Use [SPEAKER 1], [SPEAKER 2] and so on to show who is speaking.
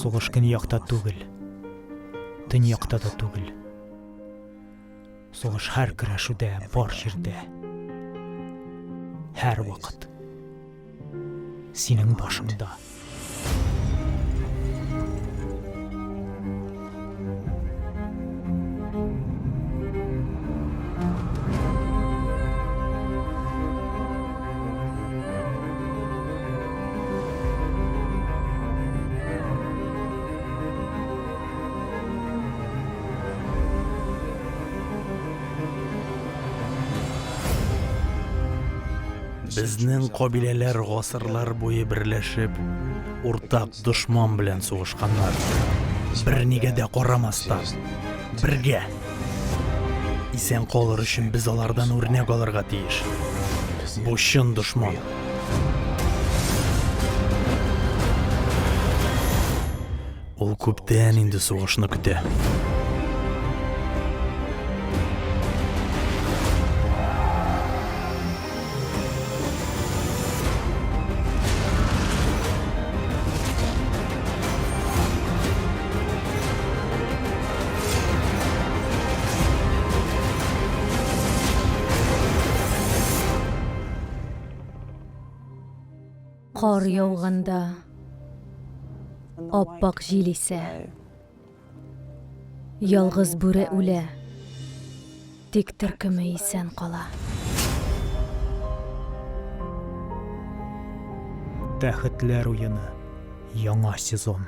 [SPEAKER 1] Сугыш көньякта түгел, төньякта да түгел. Сугыш һәр көрәшүдә, бар җирдә. Һәр вакыт. Синең башыңда. Безнең кабиләләр гасырлар буе берләшеп, уртак дошман белән сугышканнар. Бер нигә дә карамастан, бергә. Исән калыр өчен без алардан үрнәк алырга тиеш. Бу чын дошман. Ул күптән инде сугышны көтә.
[SPEAKER 2] Кар яуганда, аппак җил исә, ялгыз бүре үлә, тик төркеме исән кала.
[SPEAKER 1] Тәхетләр уены, яңа сезон.